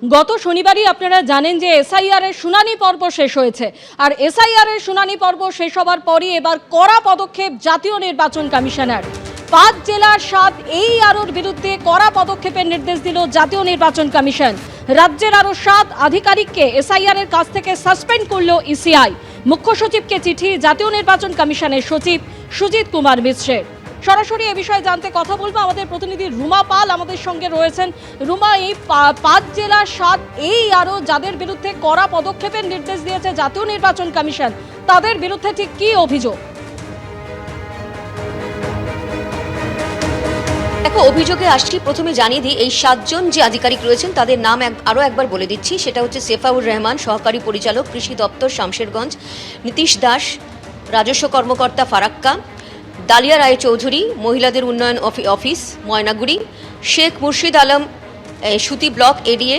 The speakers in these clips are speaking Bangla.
গত শনিবারই আপনারা জানেন যে এসআইআর এর শুনানি পর্ব শেষ হয়েছে, আর এসআইআর এর শুনানি পর্ব শেষ হবার পরই এবার কড়া পদক্ষেপ জাতীয় নির্বাচন কমিশনের। 5 জেলার 7 AEROর বিরুদ্ধে কড়া পদক্ষেপের নির্দেশ দিল জাতীয় নির্বাচন কমিশন। রাজ্যের আরও 7 আধিকারিককে এসআইআর এর কাছ থেকে সাসপেন্ড করল ইসিআই। মুখ্য সচিবকে চিঠি জাতীয় নির্বাচন কমিশনের সচিব সুজিত কুমার মিশ্রের। সরাসরি এ বিষয়ে জানতে কথা বলবো, আমাদের প্রতিনিধি রুমা পাল আমাদের সঙ্গে রয়েছেন। রুমা, এই 5 জেলার 7 AERO যাদের বিরুদ্ধে কড়া পদক্ষেপের নির্দেশ দিয়েছে জাতীয় নির্বাচন কমিশন, তাদের বিরুদ্ধে ঠিক কী অভিযোগ? দেখো, অভিযোগে আসছি। প্রথমে জানিয়ে দিই, এই 7 জন যে আধিকারিক রয়েছেন তাদের নাম আরও একবার বলে দিচ্ছি। সেটা হচ্ছে সেফাউর রহমান, সহকারী পরিচালক, কৃষি দপ্তর, শামশেরগঞ্জ; নীতিশ দাস, রাজস্ব কর্মকর্তা, ফারাক্কা; ডালিয়া রায়চৌধুরী, মহিলাদের উন্নয়ন অফিস, ময়নাগুড়ি; শেখ মুর্শিদ আলম, সুতি ব্লক এডিএ;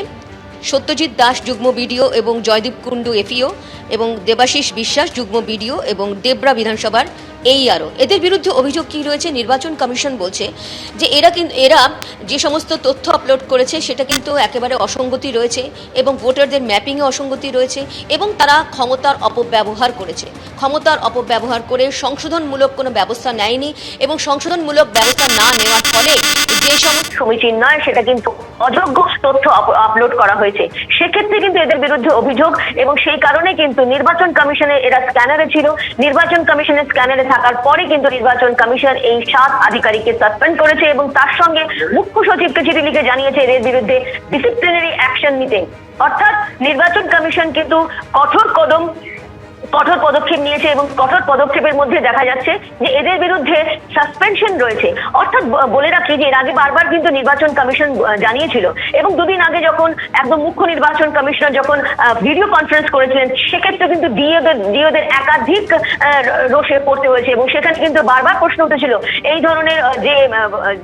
সত্যজিৎ দাস, যুগ্ম বিডিও এবং জয়দীপ কুণ্ডু, এফইও; এবং দেবাশিস বিশ্বাস, যুগ্ম বিডিও এবং দেবরা বিধানসভার AERO। এদের বিরুদ্ধে অভিযোগ কী রয়েছে? নির্বাচন কমিশন বলছে যে এরা যে সমস্ত তথ্য আপলোড করেছে সেটা কিন্তু একেবারে অসঙ্গতি রয়েছে, এবং ভোটারদের ম্যাপিংয়ে অসঙ্গতি রয়েছে, এবং তারা ক্ষমতার অপব্যবহার করেছে। ক্ষমতার অপব্যবহার করে সংশোধনমূলক কোনো ব্যবস্থা নেয়নি, এবং সংশোধনমূলক ব্যবস্থা না নেওয়ার ফলে যে সমস্ত সমীচীন নয় সেটা কিন্তু অযোগ্য তথ্য আপলোড করা হয়েছে। সেক্ষেত্রে কিন্তু এদের বিরুদ্ধে অভিযোগ, এবং সেই কারণে কিন্তু নির্বাচন কমিশনে এরা স্ক্যানারে ছিল। নির্বাচন কমিশনের স্ক্যানারে থাকার পরে কিন্তু নির্বাচন কমিশন এই 7 আধিকারিককে সাসপেন্ড করেছে, এবং তার সঙ্গে মুখ্য সচিবকে চিঠি লিখে জানিয়েছে এদের বিরুদ্ধে ডিসিপ্লিনারি অ্যাকশন নিতে। অর্থাৎ নির্বাচন কমিশন কিন্তু কঠোর পদক্ষেপ নিয়েছে, এবং কঠোর পদক্ষেপের মধ্যে দেখা যাচ্ছে যে এদের বিরুদ্ধে সাসপেনশন রয়েছে। অর্থাৎ বলে রাখি যে এর আগে বারবার কিন্তু নির্বাচন কমিশন জানিয়েছিল, এবং দুদিন আগে যখন একদম মুখ্য নির্বাচন কমিশনার যখন ভিডিও কনফারেন্স করেছিলেন, সেক্ষেত্রে কিন্তু ডিওদের একাধিক রোষে পড়তে হয়েছে, এবং সেখানে কিন্তু বারবার প্রশ্ন উঠেছিল এই ধরনের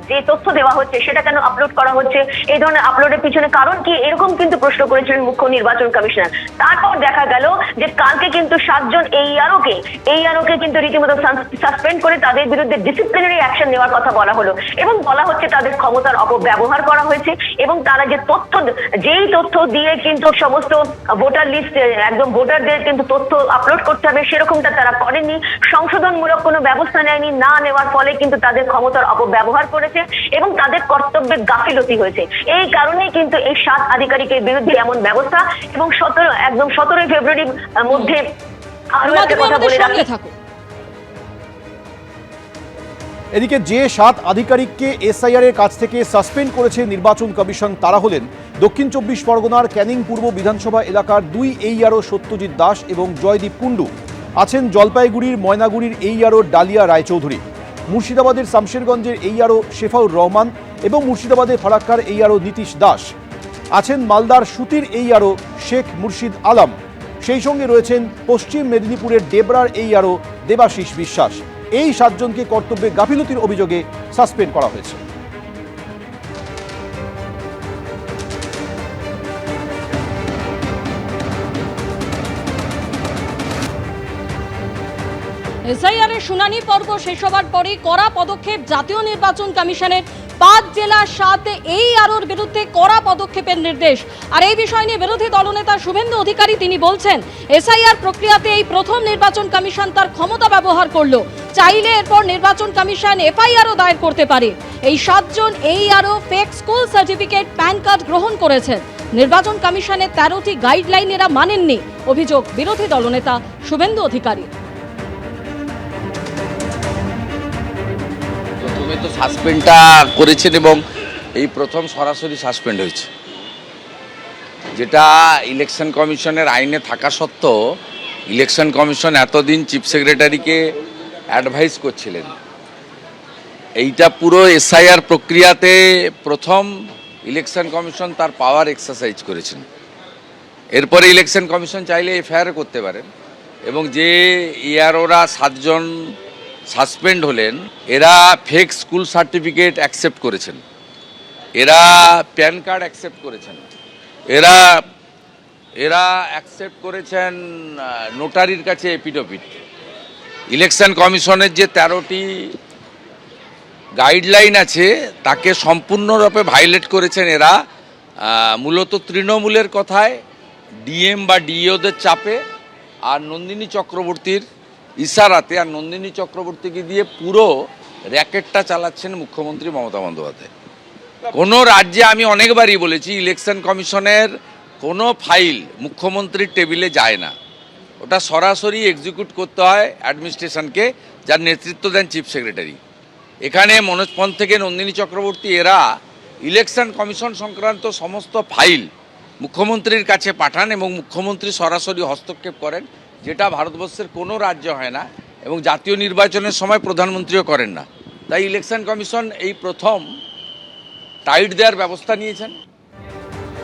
যে তথ্য দেওয়া হচ্ছে সেটা কেন আপলোড করা হচ্ছে, এই ধরনের আপলোডের পিছনে কারণ কি, এরকম কিন্তু প্রশ্ন করেছিলেন মুখ্য নির্বাচন কমিশনার। তারপর দেখা গেল যে কালকে কিন্তু 7 জন AERO-কে কিন্তু রীতিমতো সাসপেন্ড করে তাদের বিরুদ্ধে ডিসিপ্লিনারি অ্যাকশন নেওয়ার কথা বলা হলো, এবং বলা হচ্ছে তাদের ক্ষমতার অপব্যবহার করা হয়েছে, এবং তারা যেই তথ্য দিয়ে কিন্তু সমস্ত ভোটার লিস্ট একদম ভোটারদের কিন্তু তথ্য আপলোড করতে হবে সেরকমটা তারা করেনি। সংশোধনমূলক কোনো ব্যবস্থা নেয়নি, না নেওয়ার ফলে কিন্তু তাদের ক্ষমতার অপব্যবহার করেছে, এবং তাদের কর্তব্যে গাফিলতি হয়েছে। এই কারণেই কিন্তু এই 7 আধিকারিকের বিরুদ্ধে এমন ব্যবস্থা। এবং 17ই ফেব্রুয়ারির মধ্যে এদিকে যে 7 আধিকারিককে এসআইআর এর কাছ থেকে সাসপেন্ড করেছে নির্বাচন কমিশন, তারা হলেন দক্ষিণ 24 পরগনার ক্যানিং পূর্ব বিধানসভা এলাকার 2 AERO সত্যজিৎ দাস এবং জয়দীপ কুণ্ডু, আছেন জলপাইগুড়ির ময়নাগুড়ির AERO ডালিয়া রায়চৌধুরী, মুর্শিদাবাদের শামশেরগঞ্জের AERO শেফাউর রহমান এবং মুর্শিদাবাদের ফারাক্কার AERO নীতিশ দাস, আছেন মালদার সুতির AERO শেখ মুর্শিদ আলম, সেই সঙ্গে রয়েছেন পশ্চিম মেদিনীপুরের ডেবরার AERO দেবাশিস বিশ্বাস। এই 7 জনকে কর্তব্যে গাফিলতির অভিযোগে সাসপেন্ড করা হয়েছে। এসআইআর এর শুনানি পর্ব শেষ হবার পরই কড়া পদক্ষেপ জাতীয় নির্বাচন কমিশনের। 5 জেলার 7 AEROর বিরুদ্ধে কড়া পদক্ষেপের নির্দেশ। আর এই বিষয় নিয়ে বিরোধী দলনেতা শুভেন্দু অধিকারী তিনি বলছেন, এসআইআর প্রক্রিয়াতে এই প্রথম নির্বাচন কমিশন তার ক্ষমতা ব্যবহার করলো। চাইলে এরপর নির্বাচন কমিশন FIRও দায়ের করতে পারে। এই 7 জন AERO fake school certificate, pan card গ্রহণ করেছেন। নির্বাচন কমিশনের 13টি গাইডলাইন এরা মানেননি, অভিযোগ বিরোধী দলনেতা শুভেন্দু অধিকারী। তো সাসপেন্ডটা করেছেন, এবং এই প্রথম সরাসরি সাসপেন্ড হয়েছে, যেটা ইলেকশন কমিশনের আইনে থাকা সত্ত্বেও ইলেকশন কমিশন এতদিন চিফ সেক্রেটারিকে অ্যাডভাইস করছিলেন। এইটা পুরো এসআইআর প্রক্রিয়াতে প্রথম ইলেকশন কমিশন তার পাওয়ার এক্সারসাইজ করেছেন। এরপরে ইলেকশন কমিশন চাইলে FIR করতে পারেন, এবং যে AEROরা 7 জন সাসপেন্ড হলেন, এরা ফেক স্কুল সার্টিফিকেট অ্যাকসেপ্ট করেছেন, এরা প্যান কার্ড অ্যাকসেপ্ট করেছেন, এরা অ্যাকসেপ্ট করেছেন নোটারির কাছে এফিডেভিট। ইলেকশন কমিশনের যে 13টি গাইডলাইন আছে তাকে সম্পূর্ণরূপে ভায়োলেট করেছেন এরা। মূলত তৃণমূলের কথায় ডিএম বা ডিইওদের চাপে আর নন্দিনী চক্রবর্তীর ইশারাতে আর নন্দিনী চক্রবর্তীকে দিয়ে পুরো র্যাকেটটা চালাচ্ছেন মুখ্যমন্ত্রী মমতা বন্দ্যোপাধ্যায়। কোনো রাজ্যে আমি অনেকবারই বলেছি ইলেকশন কমিশনের কোনো ফাইল মুখ্যমন্ত্রীর টেবিলে যায় না, ওটা সরাসরি এক্সিকিউট করতে হয় অ্যাডমিনিস্ট্রেশনকে, যার নেতৃত্ব দেন চিফ সেক্রেটারি। এখানে মনোজ পন্থ থেকে নন্দিনী চক্রবর্তী এরা ইলেকশন কমিশন সংক্রান্ত সমস্ত ফাইল মুখ্যমন্ত্রীর কাছে পাঠান এবং মুখ্যমন্ত্রী সরাসরি হস্তক্ষেপ করেন, যেটা ভারতবর্ষের কোনো রাজ্য হয় না এবং জাতীয় নির্বাচনের সময় প্রধানমন্ত্রীও করেন না। তাই ইলেকশন কমিশন এই প্রথম টাইট দেওয়ার ব্যবস্থা নিয়েছেন।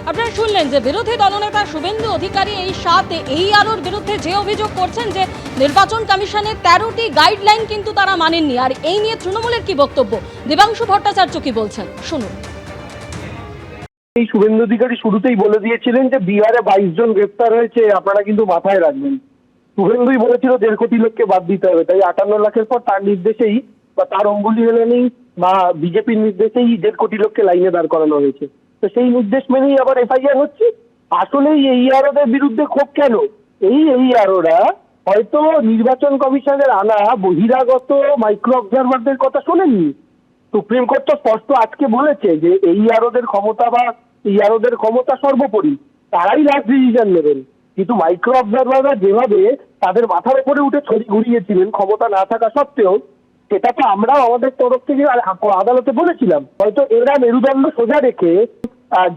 আপনারা শুনলেন যে বিরোধী দলনেতা শুভেন্দু অধিকারী এই 7 AEROর বিরুদ্ধে যে অভিযোগ করছেন যে নির্বাচন কমিশনের 13টি গাইডলাইন কিন্তু তারা মানেননি। আর এই নিয়ে তৃণমূলের কি বক্তব্য, দেবাংশু ভট্টাচার্য কি বলছেন শুনুন। এই শুভেন্দু অধিকারী শুরুতেই বলে দিয়েছিলেন যে বিহারে 22 জন গ্রেপ্তার হয়েছে, আপনারা কিন্তু মাথায় রাখবেন। শুভেন্দুই বলেছিল 1.5 কোটি লোককে বাদ দিতে হবে, তাই 58 লাখের পর তার নির্দেশেই বা তার অঙ্গুলি হেলেনেই বা বিজেপির নির্দেশেই 1.5 কোটি লোককে লাইনে দাঁড় করানো হয়েছে। তো সেই নির্দেশ মেনেই আবার এফআইআর হচ্ছে। আসলে এই AEROদের বিরুদ্ধে ক্ষোভ কেন? এই AEROরা হয়তো নির্বাচন কমিশনের আনা বহিরাগত মাইক্রো অবজারভারদের কথা শোনেননি। সুপ্রিম কোর্ট তো স্পষ্ট আজকে বলেছে যে AEROদের ক্ষমতা বা AEROদের ক্ষমতা সর্বোপরি, তারাই লাস্ট ডিসিশন নেবেন। কিন্তু মাইক্রো অবজারভাররা যেভাবে তাদের মাথার উপরে উঠে ছড়ি ঘুরিয়েছিলেন ক্ষমতা না থাকা সত্ত্বেও, সেটা তো আমরাও আমাদের তরফ থেকে আদালতে বলেছিলাম। হয়তো এরা মেরুদণ্ড সোজা রেখে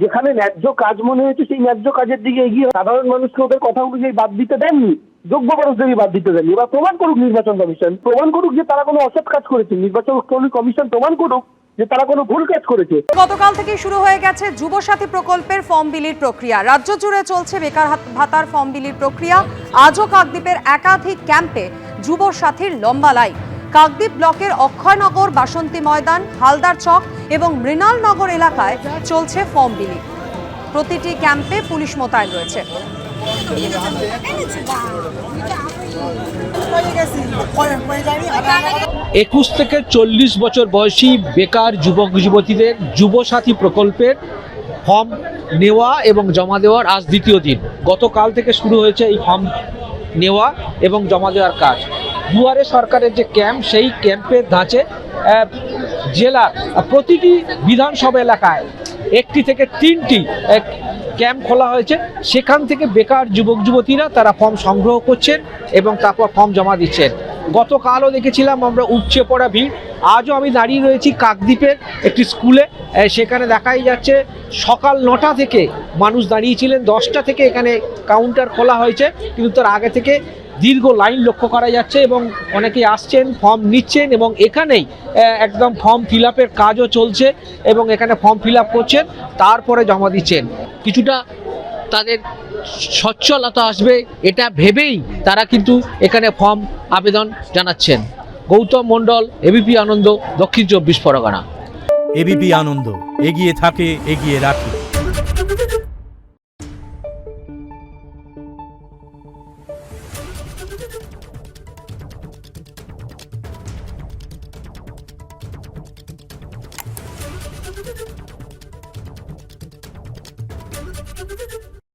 যেখানে ন্যায্য কাজ মনে হয়েছে সেই ন্যায্য কাজের দিকে এগিয়ে সাধারণ মানুষকে ওদের কথা অনুযায়ী বাদ দিতে দেননি, যোগ্য মানুষদেরই বাদ দিতে দেননি। এবার প্রমাণ করুক নির্বাচন কমিশন, প্রমাণ করুক যে তারা কোনো অসৎ কাজ করেছে। নির্বাচন কমিশন প্রমাণ করুক যে তারা কোনো ভুল কাজ করেছে। গতকাল থেকে শুরু হয়ে গেছে যুবসাথী প্রকল্পের ফর্ম বিলির প্রক্রিয়া। রাজ্য জুড়ে চলছে বেকার ভাতার ফর্ম বিলির প্রক্রিয়া। আজও কাকদ্বীপের একাধিক ক্যাম্পে যুবসাথীর লম্বা লাইন। কাকদ্বীপ ব্লকের অক্ষয়নগর, বাসন্তী ময়দান, হালদার চক এবং মৃণালনগর এলাকায় চলছে ফর্ম বিলি। প্রতিটি ক্যাম্পে পুলিশ মোতায়েন রয়েছে। 21 থেকে 40 বছর বয়সী বেকার যুবক যুবতীদের যুবসাথী প্রকল্পের ফর্ম নেওয়া এবং জমা দেওয়ার আজ দ্বিতীয় দিন। গতকাল থেকে শুরু হয়েছে এই ফর্ম নেওয়া এবং জমা দেওয়ার কাজ। দুয়ারে সরকারের যে ক্যাম্প, সেই ক্যাম্পের ধাঁচে জেলার প্রতিটি বিধানসভা এলাকায় 1টি থেকে 3টি ক্যাম্প খোলা হয়েছে। সেখান থেকে বেকার যুবক যুবতীরা তারা ফর্ম সংগ্রহ করছেন এবং তারপর ফর্ম জমা দিচ্ছেন। গতকালও দেখেছিলাম আমরা উপচে পড়া ভিড়। আজও আমি দাঁড়িয়ে রয়েছি কাকদ্বীপের একটি স্কুলে, সেখানে দেখাই যাচ্ছে সকাল 9টা থেকে মানুষ দাঁড়িয়েছিলেন, 10টা থেকে এখানে কাউন্টার খোলা হয়েছে, কিন্তু তার আগে থেকে দীর্ঘ লাইন লক্ষ্য করা যাচ্ছে এবং অনেকেই আসছেন, ফর্ম নিচ্ছেন এবং এখানেই একদম ফর্ম ফিল আপের কাজও চলছে এবং এখানে ফর্ম ফিল আপ করছেন, তারপরে জমা দিচ্ছেন। কিছুটা তাদের সচ্ছলতা আসবে এটা ভেবেই তারা কিন্তু এখানে ফর্ম আবেদন জানাচ্ছেন। গৌতম মণ্ডল, এবিপি আনন্দ, দক্ষিণ 24 পরগনা। এবিপি আনন্দ, এগিয়ে থাকে, এগিয়ে রাখে।